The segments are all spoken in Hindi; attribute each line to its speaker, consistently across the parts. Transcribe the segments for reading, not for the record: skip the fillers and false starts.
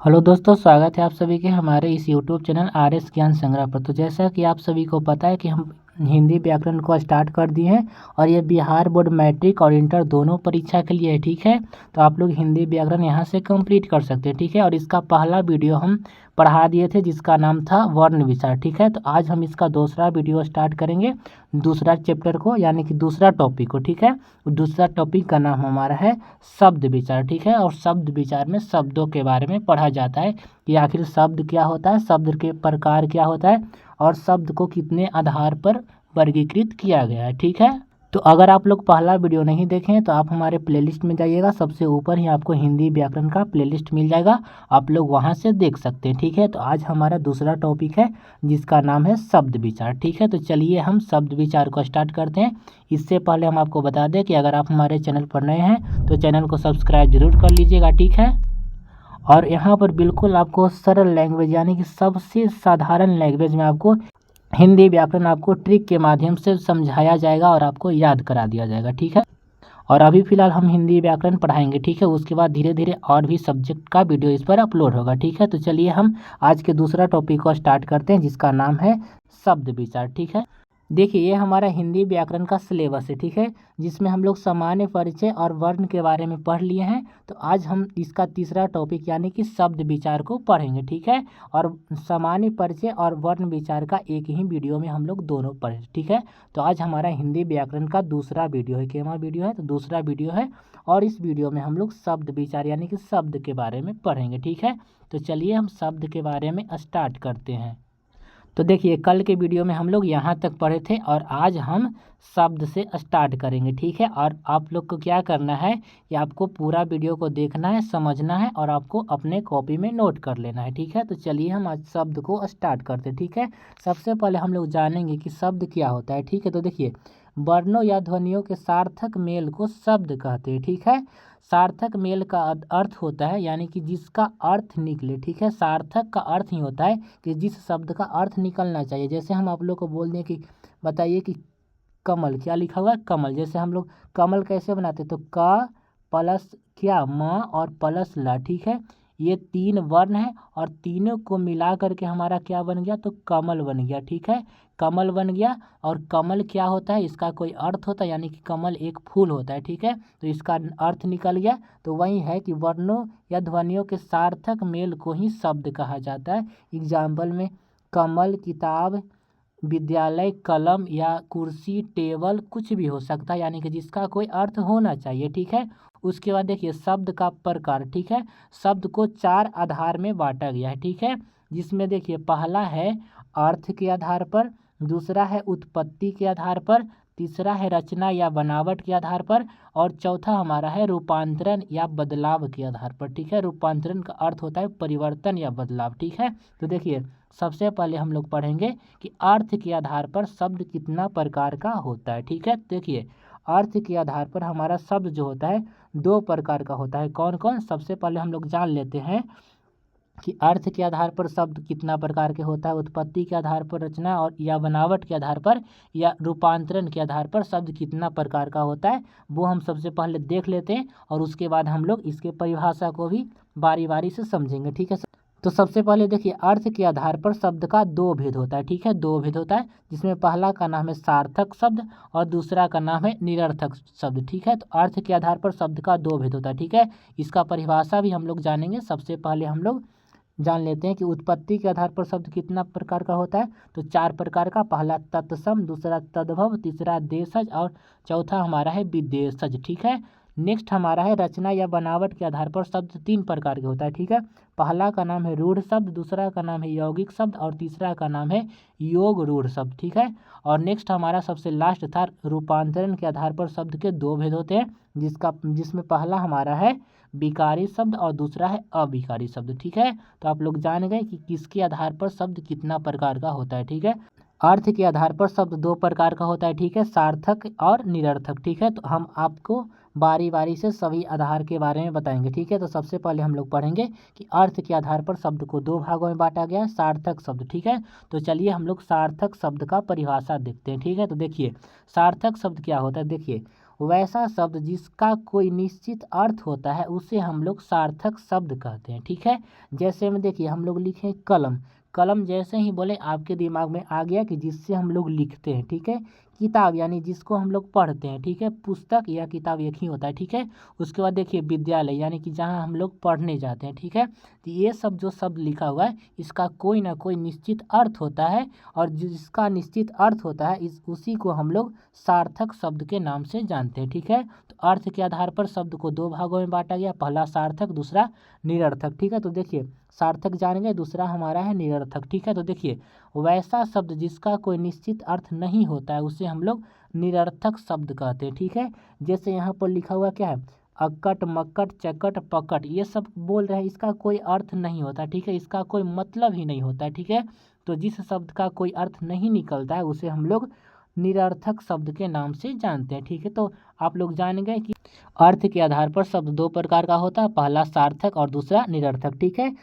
Speaker 1: हेलो दोस्तों, स्वागत है आप सभी के हमारे इस यूट्यूब चैनल आर एस ज्ञान संग्रह पर। तो जैसा कि आप सभी को पता है कि हम हिंदी व्याकरण को स्टार्ट कर दिए हैं और ये बिहार बोर्ड मैट्रिक और इंटर दोनों परीक्षा के लिए है। ठीक है, तो आप लोग हिंदी व्याकरण यहाँ से कंप्लीट कर सकते हैं। ठीक है, और इसका पहला वीडियो हम पढ़ा दिए थे जिसका नाम था वर्ण विचार। ठीक है, तो आज हम इसका दूसरा वीडियो स्टार्ट करेंगे, दूसरा चैप्टर को यानी कि दूसरा टॉपिक को। ठीक है, दूसरा टॉपिक का नाम हमारा है शब्द विचार। ठीक है, और शब्द विचार में शब्दों के बारे में पढ़ा जाता है कि आखिर शब्द क्या होता है, शब्द के प्रकार क्या होता है और शब्द को कितने आधार पर वर्गीकृत किया गया है। ठीक है, तो अगर आप लोग पहला वीडियो नहीं देखें तो आप हमारे प्लेलिस्ट में जाइएगा, सबसे ऊपर ही आपको हिंदी व्याकरण का प्लेलिस्ट मिल जाएगा, आप लोग वहां से देख सकते हैं। ठीक है, तो आज हमारा दूसरा टॉपिक है जिसका नाम है शब्द विचार। ठीक है, तो चलिए हम शब्द विचार को स्टार्ट करते हैं। इससे पहले हम आपको बता दें कि अगर आप हमारे चैनल पर नए हैं तो चैनल को सब्सक्राइब जरूर कर लीजिएगा। ठीक है, और यहाँ पर बिल्कुल आपको सरल लैंग्वेज यानी कि सबसे साधारण लैंग्वेज में आपको हिंदी व्याकरण आपको ट्रिक के माध्यम से समझाया जाएगा और आपको याद करा दिया जाएगा। ठीक है, और अभी फिलहाल हम हिंदी व्याकरण पढ़ाएंगे। ठीक है, उसके बाद धीरे धीरे और भी सब्जेक्ट का वीडियो इस पर अपलोड होगा। ठीक है, तो चलिए हम आज के दूसरा टॉपिक को स्टार्ट करते हैं जिसका नाम है शब्द विचार। ठीक है, देखिए ये हमारा हिंदी व्याकरण का सिलेबस है। ठीक है, जिसमें हम लोग सामान्य परिचय और वर्ण के बारे में पढ़ लिए हैं। तो आज हम इसका तीसरा टॉपिक यानी कि शब्द विचार को पढ़ेंगे। ठीक है, और सामान्य परिचय और वर्ण विचार का एक ही वीडियो में हम लोग दोनों पढ़े। ठीक है, तो आज हमारा हिंदी व्याकरण का दूसरा वीडियो है। केमा वीडियो है तो दूसरा वीडियो है, और इस वीडियो में हम लोग शब्द विचार यानी कि शब्द के बारे में पढ़ेंगे। ठीक है, तो चलिए हम शब्द के बारे में स्टार्ट करते हैं। तो देखिए कल के वीडियो में हम लोग यहाँ तक पढ़े थे और आज हम शब्द से स्टार्ट करेंगे। ठीक है, और आप लोग को क्या करना है कि आपको पूरा वीडियो को देखना है, समझना है और आपको अपने कॉपी में नोट कर लेना है। ठीक है, तो चलिए हम आज शब्द को स्टार्ट करते हैं। ठीक है, सबसे पहले हम लोग जानेंगे कि शब्द क्या होता है। ठीक है, तो देखिए वर्णों या ध्वनियों के सार्थक मेल को शब्द कहते हैं। ठीक है, सार्थक मेल का अर्थ होता है यानी कि जिसका अर्थ निकले। ठीक है, सार्थक का अर्थ ही होता है कि जिस शब्द का अर्थ निकलना चाहिए। जैसे हम आप लोग को बोल दें कि बताइए कि कमल, क्या लिखा हुआ है कमल, जैसे हम लोग कमल कैसे बनाते हैं तो क प्लस क्या म और प्लस ला। ठीक है, ये तीन वर्ण है और तीनों को मिला करके हमारा क्या बन गया तो कमल बन गया। ठीक है, कमल बन गया, और कमल क्या होता है इसका कोई अर्थ होता है यानी कि कमल एक फूल होता है। ठीक है, तो इसका अर्थ निकल गया। तो वही है कि वर्णों या ध्वनियों के सार्थक मेल को ही शब्द कहा जाता है। एग्जाम्पल में कमल, किताब, विद्यालय, कलम या कुर्सी, टेबल कुछ भी हो सकता है यानी कि जिसका कोई अर्थ होना चाहिए। ठीक है, उसके बाद देखिए शब्द का प्रकार। ठीक है, शब्द को चार आधार में बांटा गया है। ठीक है, जिसमें देखिए पहला है अर्थ के आधार पर, दूसरा है उत्पत्ति के आधार पर, तीसरा है रचना या बनावट के आधार पर, और चौथा हमारा है रूपांतरण या बदलाव के आधार पर। ठीक है, रूपांतरण का अर्थ होता है परिवर्तन या बदलाव। ठीक है, तो देखिए सबसे पहले हम लोग पढ़ेंगे कि अर्थ के आधार पर शब्द कितना प्रकार का होता है। ठीक है, देखिए अर्थ के आधार पर हमारा शब्द जो होता है दो प्रकार का होता है। कौन कौन, सबसे पहले हम लोग जान लेते हैं कि अर्थ के आधार पर शब्द कितना प्रकार के होता है, उत्पत्ति के आधार पर, रचना और या बनावट के आधार पर, या रूपांतरण के आधार पर शब्द कितना प्रकार का होता है, वो हम सबसे पहले देख लेते हैं और उसके बाद हम लोग इसके परिभाषा को भी बारी बारी से समझेंगे। ठीक है, तो सबसे पहले देखिए अर्थ के आधार पर शब्द का दो भेद होता है। ठीक है, दो भेद होता है, जिसमें पहला का नाम है सार्थक शब्द और दूसरा का नाम है निरर्थक शब्द। ठीक है, तो अर्थ के आधार पर शब्द का दो भेद होता है। ठीक है, इसका परिभाषा भी हम लोग जानेंगे। सबसे पहले हम लोग जान लेते हैं कि उत्पत्ति के आधार पर शब्द कितना प्रकार का होता है तो चार प्रकार का। पहला तत्सम, दूसरा तद्भव, तीसरा देशज और चौथा हमारा है विदेशज। ठीक है, नेक्स्ट हमारा है रचना या बनावट के आधार पर शब्द तीन प्रकार के होता है। ठीक है, पहला का नाम है रूढ़ शब्द, दूसरा का नाम है यौगिक शब्द और तीसरा का नाम है योग रूढ़ शब्द। ठीक है, और नेक्स्ट हमारा सबसे लास्ट था रूपांतरण के आधार पर शब्द के दो भेद होते हैं, जिसमें पहला हमारा है विकारी शब्द और दूसरा है अविकारी शब्द। ठीक है, तो आप लोग जान गए कि किसके आधार पर शब्द कितना प्रकार का होता है। ठीक है, अर्थ के आधार पर शब्द दो प्रकार का होता है। ठीक है, सार्थक और निरर्थक। ठीक है, तो हम आपको बारी बारी से सभी आधार के बारे में बताएंगे। ठीक है, तो सबसे पहले हम लोग पढ़ेंगे कि अर्थ के आधार पर शब्द को दो भागों में बांटा गया है, सार्थक शब्द। ठीक है, तो चलिए हम लोग सार्थक शब्द का परिभाषा देखते हैं। ठीक है, तो देखिए सार्थक शब्द क्या होता है। देखिए वैसा शब्द जिसका कोई निश्चित अर्थ होता है उसे हम लोग सार्थक शब्द कहते हैं। ठीक है, जैसे में देखिए हम लोग लिखें कलम, कलम जैसे ही बोले आपके दिमाग में आ गया कि जिससे हम लोग लिखते हैं। ठीक है, किताब यानी जिसको हम लोग पढ़ते हैं। ठीक है, पुस्तक या किताब एक ही होता है। ठीक है, उसके बाद देखिए विद्यालय यानी कि जहाँ हम लोग पढ़ने जाते हैं। ठीक है, तो ये सब जो शब्द लिखा हुआ है इसका कोई ना कोई निश्चित अर्थ होता है, और जिसका निश्चित अर्थ होता है उसी को हम लोग सार्थक शब्द के नाम से जानते हैं। ठीक है, तो अर्थ के आधार पर शब्द को दो भागों में बांटा गया, पहला सार्थक, दूसरा निरर्थक। ठीक है, तो देखिए सार्थक जान गए, दूसरा हमारा है निरर्थक। ठीक है, तो देखिए वैसा शब्द जिसका कोई निश्चित अर्थ नहीं होता है उसे हम लोग निरर्थक शब्द कहते हैं। ठीक है, जैसे यहाँ पर लिखा हुआ क्या है, अक्कट, मक्कट, चकट, पकट, ये सब बोल रहे हैं, इसका कोई अर्थ नहीं होता। ठीक है, इसका कोई मतलब ही नहीं होता है। ठीक है, तो जिस शब्द का कोई अर्थ नहीं निकलता है उसे हम लोग निरर्थक शब्द के नाम से जानते हैं। ठीक है, तो आप लोग जान गए कि अर्थ के आधार पर शब्द दो प्रकार का होता है, पहला सार्थक और दूसरा निरर्थक। ठीक है,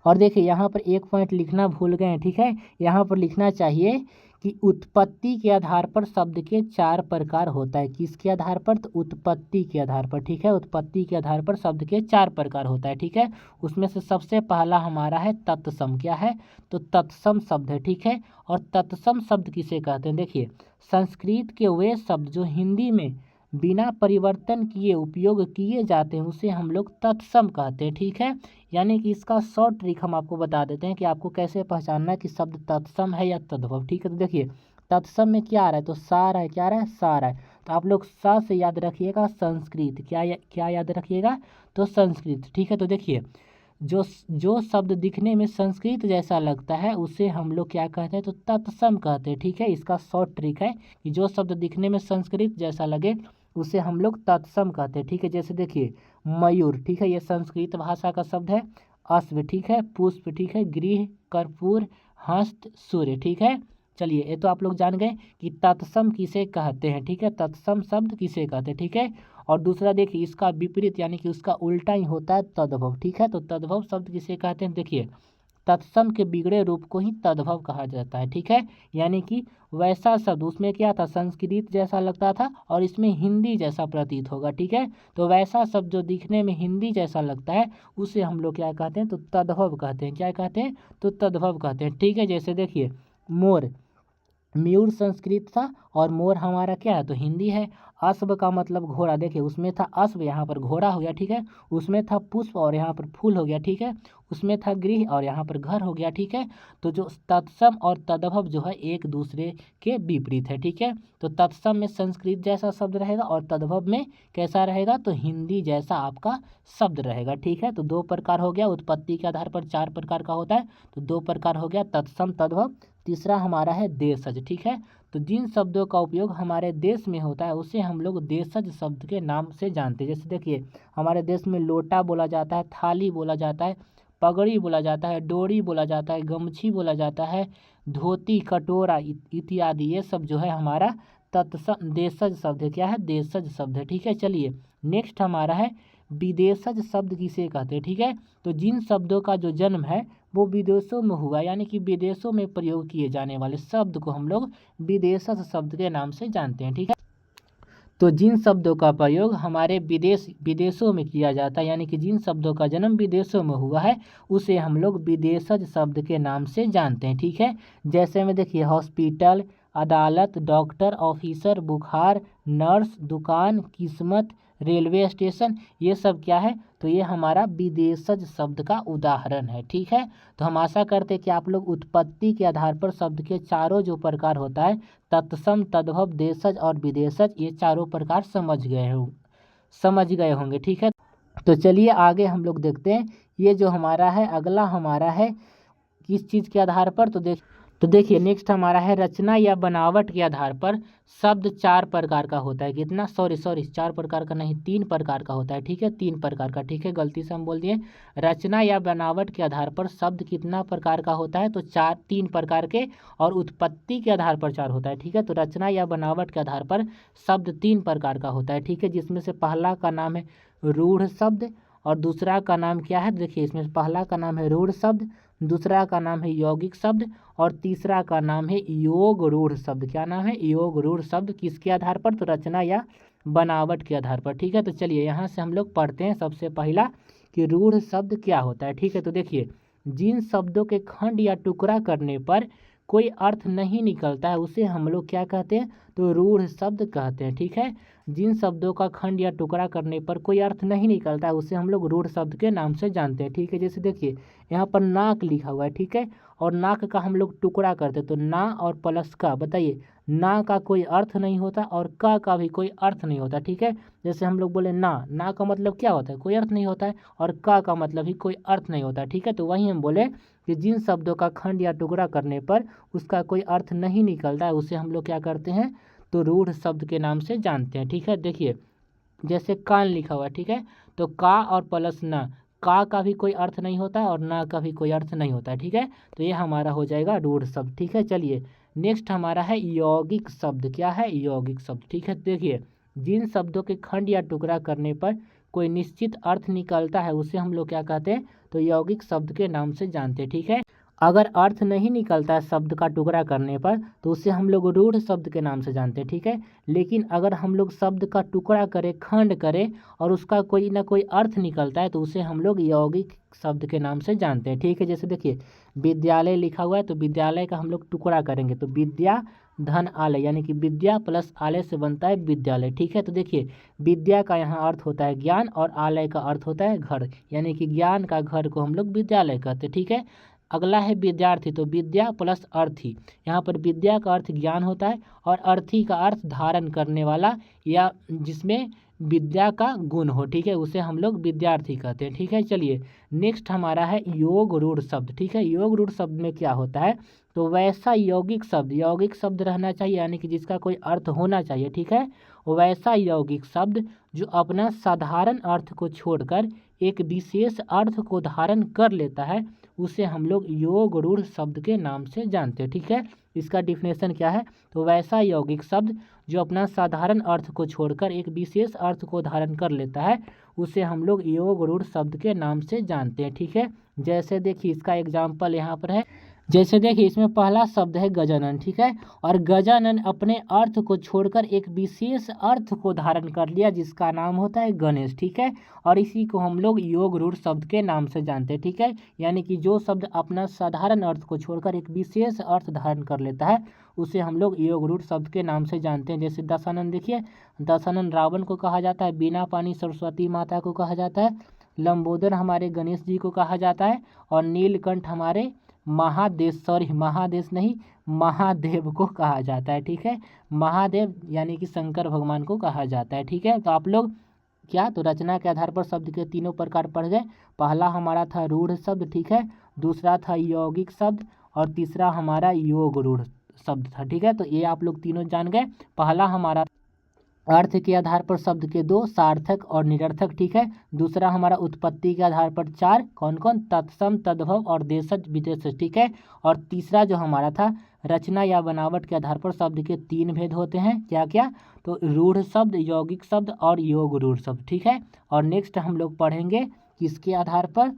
Speaker 1: और देखिए यहाँ पर एक पॉइंट लिखना भूल गए हैं। ठीक है, यहाँ पर लिखना चाहिए कि उत्पत्ति के आधार पर शब्द के चार प्रकार होता है। किसके आधार पर, तो उत्पत्ति के आधार पर। ठीक है, उत्पत्ति के आधार पर शब्द के चार प्रकार होता है। ठीक है, उसमें से सबसे पहला हमारा है तत्सम। क्या है, तो तत्सम शब्द है। ठीक है, और तत्सम शब्द किसे कहते हैं, देखिए संस्कृत के वे शब्द जो हिंदी में बिना परिवर्तन किए उपयोग किए जाते हैं उसे हम लोग तत्सम कहते हैं। ठीक है, यानी कि इसका शॉर्ट ट्रिक हम आपको बता देते हैं कि आपको कैसे पहचानना है कि शब्द तत्सम है या तद्भव। ठीक है, तो देखिए तत्सम में क्या आ रहा है, तो सा रहा है, क्या आ रहा है, सा आ रहा है। तो आप लोग सा से याद रखिएगा संस्कृत, क्या याद रखिएगा, तो संस्कृत। ठीक है, तो देखिए जो शब्द दिखने में संस्कृत जैसा लगता है उसे हम लोग क्या कहते हैं, तो तत्सम कहते हैं। ठीक है, इसका शॉर्ट ट्रिक है कि जो शब्द दिखने में संस्कृत जैसा लगे उसे हम लोग तत्सम कहते हैं। ठीक है, जैसे देखिए मयूर, ठीक है, ये संस्कृत भाषा का शब्द है। अश्व, ठीक है, पुष्प, ठीक है, गृह, कर्पूर, हस्त, सूर्य। ठीक है, चलिए ये तो आप लोग जान गए कि तत्सम किसे कहते हैं। ठीक है, तत्सम शब्द किसे कहते हैं। ठीक है, और दूसरा देखिए इसका विपरीत यानी कि उसका उल्टा ही होता है तद्भव। ठीक है, तो तद्भव शब्द किसे कहते हैं, देखिए तत्सम के बिगड़े रूप को ही तद्भव कहा जाता है। ठीक है, यानी कि वैसा शब्द उसमें क्या था, संस्कृत जैसा लगता था और इसमें हिंदी जैसा प्रतीत होगा। ठीक है, तो वैसा शब्द जो दिखने में हिंदी जैसा लगता है उसे हम लोग क्या कहते हैं, तो तद्भव कहते हैं। क्या कहते हैं, तो तद्भव कहते हैं। ठीक है, जैसे देखिए मोर, मयूर संस्कृत था और मोर हमारा क्या है, तो हिंदी है। अश्व का मतलब घोड़ा, देखिए उसमें था अश्व, यहाँ पर घोड़ा हो गया। ठीक है, उसमें था पुष्प और यहाँ पर फूल हो गया। ठीक है, उसमें था गृह और यहाँ पर घर हो गया। ठीक है, तो जो तत्सम और तद्भव जो है एक दूसरे के विपरीत है। ठीक है, तो तत्सम में संस्कृत जैसा शब्द रहेगा और तद्भव में कैसा रहेगा, तो हिंदी जैसा आपका शब्द रहेगा। ठीक है, तो दो प्रकार हो गया, उत्पत्ति के आधार पर चार प्रकार का होता है, तो दो प्रकार हो गया, तत्सम, तद्भव। तीसरा हमारा है देशज। ठीक है, तो जिन शब्दों का उपयोग हमारे देश में होता है उसे हम लोग देशज शब्द के नाम से जानते हैं। जैसे देखिए हमारे देश में लोटा बोला जाता है, थाली बोला जाता है, पगड़ी बोला जाता है, डोरी बोला जाता है, गमछी बोला जाता है, धोती, कटोरा इत्यादि, ये सब जो है हमारा तत्सम देशज शब्द है। क्या है, देशज शब्द है। ठीक है, चलिए नेक्स्ट हमारा है विदेशज शब्द किसे कहते हैं। ठीक है, तो जिन शब्दों का जो जन्म है वो विदेशों में हुआ यानी कि विदेशों में प्रयोग किए जाने वाले शब्द को हम लोग विदेशज शब्द के नाम से जानते हैं। ठीक है, तो जिन शब्दों का प्रयोग हमारे विदेशों में किया जाता है यानी कि जिन शब्दों का जन्म विदेशों में हुआ है उसे हम लोग विदेशज शब्द के नाम से जानते हैं। ठीक है, जैसे में देखिए हॉस्पिटल, अदालत, डॉक्टर, ऑफिसर, बुखार, नर्स, दुकान, किस्मत, रेलवे स्टेशन, ये सब क्या है, तो ये हमारा विदेशज शब्द का उदाहरण है। ठीक है, तो हम आशा करते हैं कि आप लोग उत्पत्ति के आधार पर शब्द के चारों जो प्रकार होता है तत्सम, तद्भव, देशज और विदेशज, ये चारों प्रकार समझ गए होंगे। ठीक है, तो चलिए आगे हम लोग देखते हैं। ये जो हमारा है अगला हमारा है किस चीज़ के आधार पर, तो देखिए नेक्स्ट हमारा है रचना या बनावट के आधार पर शब्द चार प्रकार का होता है। कितना, सॉरी चार प्रकार का नहीं, तीन प्रकार का होता है। ठीक है, तीन प्रकार का। ठीक है, गलती से हम बोल दिए। रचना या बनावट के आधार पर शब्द कितना प्रकार का होता है, तो तीन प्रकार के, और उत्पत्ति के आधार पर चार होता है। ठीक है, तो रचना या बनावट के आधार पर शब्द तीन प्रकार का होता है। ठीक है, जिसमें से पहला का नाम है रूढ़ शब्द और दूसरा का नाम क्या है, देखिए इसमें पहला का नाम है रूढ़ शब्द, दूसरा का नाम है यौगिक शब्द और तीसरा का नाम है योग रूढ़ शब्द। क्या नाम है, योग रूढ़ शब्द। किसके आधार पर, तो रचना या बनावट के आधार पर। ठीक है, तो चलिए यहाँ से हम लोग पढ़ते हैं सबसे पहला कि रूढ़ शब्द क्या होता है। ठीक है, तो देखिए जिन शब्दों के खंड या टुकड़ा करने पर कोई अर्थ नहीं निकलता है उसे हम लोग क्या कहते हैं, तो रूढ़ शब्द कहते हैं। ठीक है, जिन शब्दों का खंड या टुकड़ा करने पर कोई अर्थ नहीं निकलता है उसे हम लोग रूढ़ शब्द के नाम से जानते हैं। ठीक है, जैसे देखिए यहाँ पर नाक लिखा हुआ है। ठीक है, और नाक का हम लोग टुकड़ा करते हैं तो ना और प्लस का, बताइए ना का कोई अर्थ नहीं होता और का भी कोई अर्थ नहीं होता। ठीक है, जैसे हम लोग बोले ना का मतलब क्या होता है, कोई अर्थ नहीं होता है, और का मतलब भी कोई अर्थ नहीं होता। ठीक है, तो वही हम बोले कि जिन शब्दों का खंड या टुकड़ा करने पर उसका कोई अर्थ नहीं निकलता है उसे हम लोग क्या करते हैं, तो रूढ़ शब्द के नाम से जानते हैं। ठीक है, देखिए जैसे कान लिखा हुआ है। ठीक है, तो का और प्लस ना, का भी कोई अर्थ नहीं होता है और ना का भी कोई अर्थ नहीं होता है। ठीक है, तो ये हमारा हो जाएगा रूढ़ शब्द। ठीक है, चलिए नेक्स्ट हमारा है यौगिक शब्द। क्या है, यौगिक शब्द। ठीक है, देखिए जिन शब्दों के खंड या टुकड़ा करने पर कोई निश्चित अर्थ निकलता है उसे हम लोग क्या कहते हैं, तो यौगिक शब्द के नाम से जानते हैं। ठीक है, अगर अर्थ नहीं निकलता है शब्द का टुकड़ा करने पर तो उसे हम लोग रूढ़ शब्द के नाम से जानते हैं। ठीक है, लेकिन अगर हम लोग शब्द का टुकड़ा करें, खंड करें और उसका कोई ना कोई अर्थ निकलता है तो उसे हम लोग यौगिक शब्द के नाम से जानते हैं। ठीक है, जैसे देखिए विद्यालय लिखा हुआ है तो विद्यालय का हम लोग टुकड़ा करेंगे तो विद्या धन आलय, यानी कि विद्या प्लस आलय से बनता है विद्यालय। ठीक है, तो देखिए विद्या का यहाँ अर्थ होता है ज्ञान और आलय का अर्थ होता है घर, यानी कि ज्ञान का घर को हम लोग विद्यालय कहते हैं। ठीक है, अगला है विद्यार्थी, तो विद्या प्लस अर्थी, यहाँ पर विद्या का अर्थ ज्ञान होता है और अर्थी का अर्थ धारण करने वाला या जिसमें विद्या का गुण हो। ठीक है, उसे हम लोग विद्यार्थी कहते हैं। ठीक है, चलिए नेक्स्ट हमारा है योग रूढ़ शब्द। ठीक है, योग रूढ़ शब्द में क्या होता है, तो वैसा यौगिक शब्द रहना चाहिए, यानी कि जिसका कोई अर्थ होना चाहिए। ठीक है, वैसा यौगिक शब्द जो अपना साधारण अर्थ को छोड़कर एक विशेष अर्थ को धारण कर लेता है उसे हम लोग योग रूढ़ शब्द के नाम से जानते हैं। ठीक है, इसका डिफिनेशन क्या है, तो वैसा यौगिक शब्द जो अपना साधारण अर्थ को छोड़कर एक विशेष अर्थ को धारण कर लेता है उसे हम लोग योग रूढ़ शब्द के नाम से जानते हैं। ठीक है, जैसे देखिए इसका एग्जाम्पल यहाँ पर है, जैसे देखिए इसमें पहला शब्द है गजानन। ठीक है, और गजानन अपने अर्थ को छोड़कर एक विशेष अर्थ को धारण कर लिया जिसका नाम होता है गणेश। ठीक है, और इसी को हम लोग योग रूढ़ शब्द के नाम से जानते हैं। ठीक है, यानी कि जो शब्द अपना साधारण अर्थ को छोड़कर एक विशेष अर्थ धारण कर लेता है उसे हम लोग योग रूढ़ शब्द के नाम से जानते हैं। जैसे दशानन, देखिए दशानन रावण को कहा जाता है, बीना पानी सरस्वती माता को कहा जाता है, लंबोदर हमारे गणेश जी को कहा जाता है, और नीलकंठ हमारे महादेव को कहा जाता है। ठीक है, महादेव यानी कि शंकर भगवान को कहा जाता है। ठीक है, तो आप लोग क्या, तो रचना के आधार पर शब्द के तीनों प्रकार पढ़ गए। पहला हमारा था रूढ़ शब्द। ठीक है, दूसरा था यौगिक शब्द और तीसरा हमारा योग रूढ़ शब्द था। ठीक है, तो ये आप लोग तीनों जान गए। पहला हमारा अर्थ के आधार पर शब्द के दो, सार्थक और निरर्थक। ठीक है, दूसरा हमारा उत्पत्ति के आधार पर चार, कौन कौन, तत्सम तद्भव और देशज विदेशज। ठीक है, और तीसरा जो हमारा था रचना या बनावट के आधार पर शब्द के तीन भेद होते हैं, क्या क्या, तो रूढ़ शब्द, यौगिक शब्द और योग रूढ़ शब्द। ठीक है, और नेक्स्ट हम लोग पढ़ेंगे किसके आधार पर,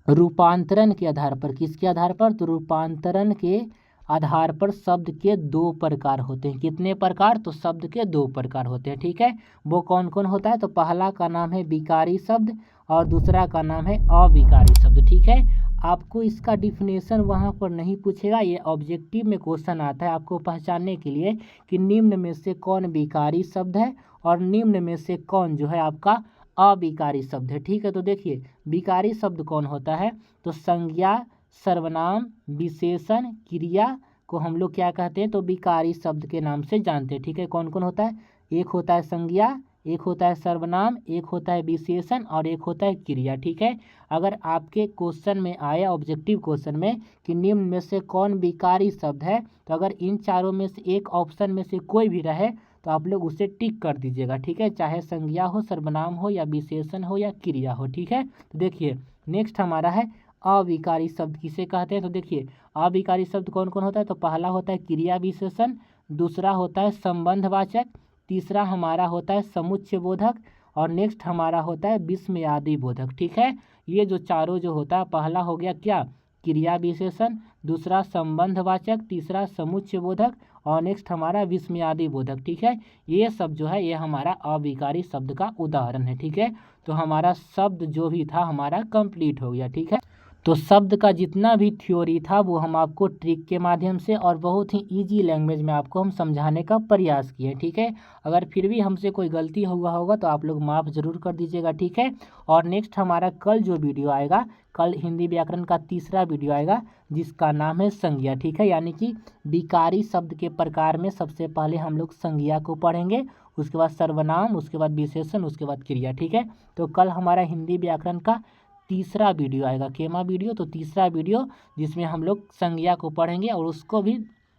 Speaker 1: रूपांतरण के आधार पर। किसके आधार पर, तो रूपांतरण के आधार पर शब्द के दो प्रकार होते हैं। कितने प्रकार, तो शब्द के दो प्रकार होते हैं। ठीक है, वो कौन कौन होता है, तो पहला का नाम है विकारी शब्द और दूसरा का नाम है अविकारी शब्द। ठीक है, आपको इसका डिफिनेशन वहाँ पर नहीं पूछेगा, ये ऑब्जेक्टिव में क्वेश्चन आता है आपको पहचानने के लिए कि निम्न में से कौन विकारी शब्द है और निम्न में से कौन जो है आपका अविकारी शब्द है। ठीक है, तो देखिए विकारी शब्द कौन होता है, तो संज्ञा, सर्वनाम, विशेषण, क्रिया को हम लोग क्या कहते हैं, तो विकारी शब्द के नाम से जानते हैं। ठीक है, कौन कौन होता है, एक होता है संज्ञा, एक होता है सर्वनाम, एक होता है विशेषण और एक होता है क्रिया। ठीक है, अगर आपके क्वेश्चन में आया ऑब्जेक्टिव क्वेश्चन में कि निम्न में से कौन विकारी शब्द है, तो अगर इन चारों में से एक ऑप्शन में से कोई भी रहे तो आप लोग उसे टिक कर दीजिएगा। ठीक है, चाहे संज्ञा हो, सर्वनाम हो या विशेषण हो या क्रिया हो। ठीक है, तो देखिए नेक्स्ट हमारा है अविकारी शब्द किसे कहते हैं, तो देखिए अविकारी शब्द कौन कौन होता है, तो पहला होता है क्रिया विशेषण, दूसरा होता है संबंधवाचक, तीसरा हमारा होता है समुच्चय बोधक और नेक्स्ट हमारा होता है विस्मयादि बोधक। ठीक है, ये जो चारों जो होता है, पहला हो गया क्या, क्रिया विशेषण, दूसरा संबंधवाचक, तीसरा समुच्चय बोधक और नेक्स्ट हमारा विस्मयादि बोधक, ठीक है। ये सब जो है ये हमारा अविकारी शब्द का उदाहरण है, ठीक है। तो हमारा शब्द जो भी था हमारा कंप्लीट हो गया, ठीक है। तो शब्द का जितना भी थ्योरी था वो हम आपको ट्रिक के माध्यम से और बहुत ही इजी लैंग्वेज में आपको हम समझाने का प्रयास किए, ठीक है। अगर फिर भी हमसे कोई गलती हुआ होगा तो आप लोग माफ़ ज़रूर कर दीजिएगा, ठीक है। और नेक्स्ट हमारा कल जो वीडियो आएगा, कल हिंदी व्याकरण का तीसरा वीडियो आएगा जिसका नाम है संज्ञा, ठीक है। यानी कि विकारी शब्द के प्रकार में सबसे पहले हम लोग संज्ञा को पढ़ेंगे, उसके बाद सर्वनाम, उसके बाद विशेषण, उसके बाद क्रिया, ठीक है। तो कल हमारा हिंदी व्याकरण का तीसरा वीडियो आएगा, केमा वीडियो, तो तीसरा वीडियो जिसमें हम लोग संज्ञा को पढ़ेंगे और उसको भी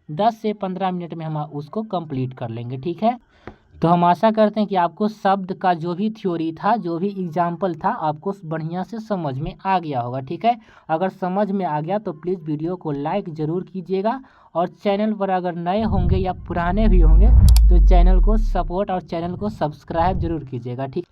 Speaker 1: 10 से 15 मिनट में हम उसको कंप्लीट कर लेंगे, ठीक है। तो हम आशा करते हैं कि आपको शब्द का जो भी थ्योरी था, जो भी एग्जाम्पल था, आपको बढ़िया से समझ में आ गया होगा, ठीक है। अगर समझ में आ गया तो प्लीज़ वीडियो को लाइक ज़रूर कीजिएगा और चैनल पर अगर नए होंगे या पुराने भी होंगे तो चैनल को सपोर्ट और चैनल को सब्सक्राइब जरूर कीजिएगा, ठीक।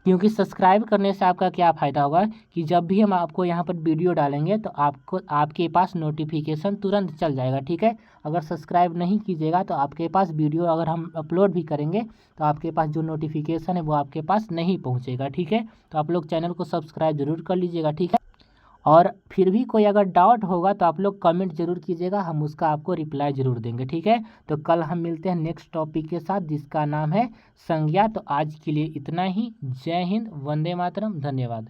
Speaker 1: क्योंकि सब्सक्राइब करने से आपका क्या फ़ायदा होगा कि जब भी हम आपको यहाँ पर वीडियो डालेंगे तो आपको आपके पास नोटिफिकेशन तुरंत चल जाएगा, ठीक है। अगर सब्सक्राइब नहीं कीजिएगा तो आपके पास वीडियो अगर हम अपलोड भी करेंगे तो आपके पास जो नोटिफिकेशन है वो आपके पास नहीं पहुँचेगा, ठीक है। तो आप लोग चैनल को सब्सक्राइब जरूर कर लीजिएगा, ठीक है। और फिर भी कोई अगर डाउट होगा तो आप लोग कमेंट जरूर कीजिएगा, हम उसका आपको रिप्लाई जरूर देंगे, ठीक है। तो कल हम मिलते हैं नेक्स्ट टॉपिक के साथ जिसका नाम है संज्ञा। तो आज के लिए इतना ही। जय हिंद, वंदे मातरम, धन्यवाद।